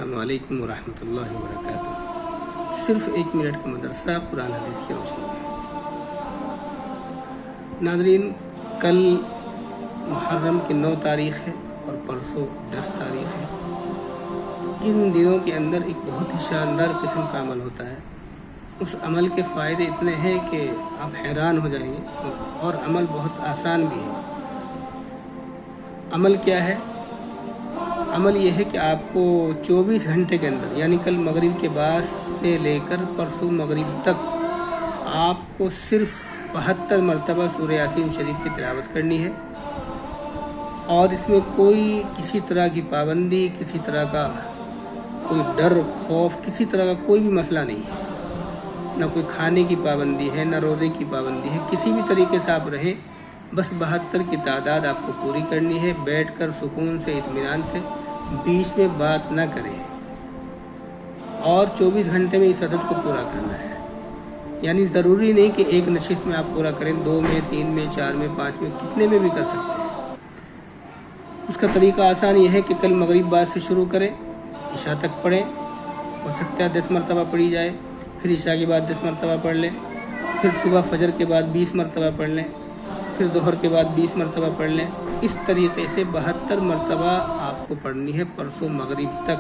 السلام علیکم ورحمۃ اللہ وبرکاتہ۔ صرف 1 منٹ کا مدرسہ قرآن حدیث کی روشنی میں۔ ناظرین، کل محرم کی 9 تاریخ ہے اور پرسوں 10 تاریخ ہے۔ ان دنوں کے اندر ایک بہت ہی شاندار قسم کا عمل ہوتا ہے۔ اس عمل کے فائدے اتنے ہیں کہ آپ حیران ہو جائیں گے، اور عمل بہت آسان بھی ہے۔ عمل کیا ہے؟ عمل یہ ہے کہ آپ کو 24 گھنٹے کے اندر، یعنی کل مغرب کے بعد سے لے کر پرسوں مغرب تک، آپ کو صرف 72 مرتبہ سورہ یاسین شریف کی تلاوت کرنی ہے، اور اس میں کوئی کسی طرح کی پابندی، کسی طرح کا کوئی ڈر، خوف، کسی طرح کا کوئی بھی مسئلہ نہیں ہے۔ نہ کوئی کھانے کی پابندی ہے، نہ روزے کی پابندی ہے، کسی بھی طریقے سے آپ رہیں، بس 72 کی تعداد آپ کو پوری کرنی ہے، بیٹھ کر سکون سے، اطمینان سے، بیچ میں بات نہ کریں، اور 24 گھنٹے میں اس عدد کو پورا کرنا ہے۔ یعنی ضروری نہیں کہ ایک نشست میں آپ پورا کریں، 2 میں، 3 میں، 4 میں، 5 میں، کتنے میں بھی کر سکتے ہیں۔ اس کا طریقہ آسان یہ ہے کہ کل مغرب بعد سے شروع کریں، عشاء تک پڑھیں، ہو سکتا ہے 10 مرتبہ پڑھی جائے، پھر عشاء کے بعد 10 مرتبہ پڑھ لیں، پھر صبح فجر کے بعد 20 مرتبہ پڑھ لیں، پھر ظہر کے بعد 20 مرتبہ پڑھ لیں۔ اس طریقے سے 72 مرتبہ آپ کو پڑھنی ہے پرسوں مغرب تک۔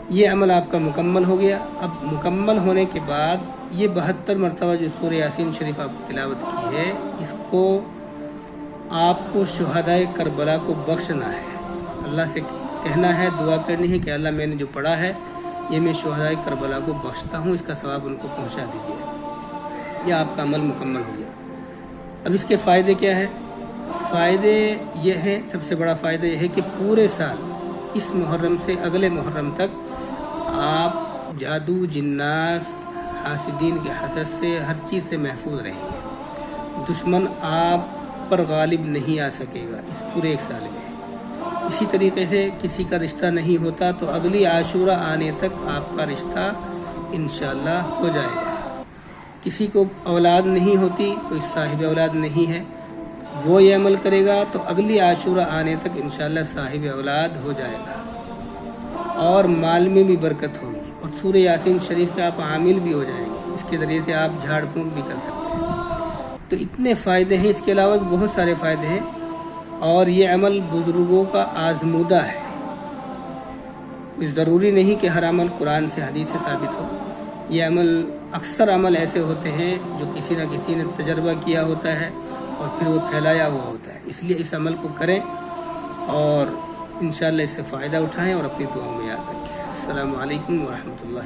یہ عمل آپ کا مکمل ہو گیا۔ اب مکمل ہونے کے بعد یہ 72 مرتبہ جو سورہ یاسین شریف آپ نے تلاوت کی ہے، اس کو آپ کو شہدائے کربلا کو بخشنا ہے۔ اللہ سے کہنا ہے، دعا کرنی ہے کہ اللہ، میں نے جو پڑھا ہے یہ میں شہدائے کربلا کو بخشتا ہوں، اس کا ثواب ان کو پہنچا دیجیے۔ یہ آپ کا عمل مکمل ہو گیا۔ اب اس کے فائدے کیا ہیں؟ فائدے یہ ہیں، سب سے بڑا فائدہ یہ ہے کہ پورے سال، اس محرم سے اگلے محرم تک، آپ جادو، جنات، حاسدین کے حسد سے، ہر چیز سے محفوظ رہیں گے۔ دشمن آپ پر غالب نہیں آ سکے گا اس پورے 1 سال میں۔ اسی طریقے سے کسی کا رشتہ نہیں ہوتا تو اگلی عاشورہ آنے تک آپ کا رشتہ انشاءاللہ ہو جائے گا۔ کسی کو اولاد نہیں ہوتی، کوئی صاحب اولاد نہیں ہے، وہ یہ عمل کرے گا تو اگلی عاشورہ آنے تک انشاءاللہ صاحب اولاد ہو جائے گا، اور مال میں بھی برکت ہوگی، اور سورہ یاسین شریف کے آپ عامل بھی ہو جائیں گے۔ اس کے ذریعے سے آپ جھاڑ پھونک بھی کر سکتے ہیں۔ تو اتنے فائدے ہیں، اس کے علاوہ بھی بہت سارے فائدے ہیں، اور یہ عمل بزرگوں کا آزمودہ ہے۔ ضروری نہیں کہ ہر عمل قرآن سے، حدیث سے ثابت ہو۔ یہ عمل، اکثر عمل ایسے ہوتے ہیں جو کسی نہ کسی نے تجربہ کیا ہوتا ہے اور پھر وہ پھیلایا ہوا ہوتا ہے۔ اس لیے اس عمل کو کریں اور انشاءاللہ اس سے فائدہ اٹھائیں اور اپنی دعاؤں میں یاد رکھیں۔ السلام علیکم ورحمۃ اللہ۔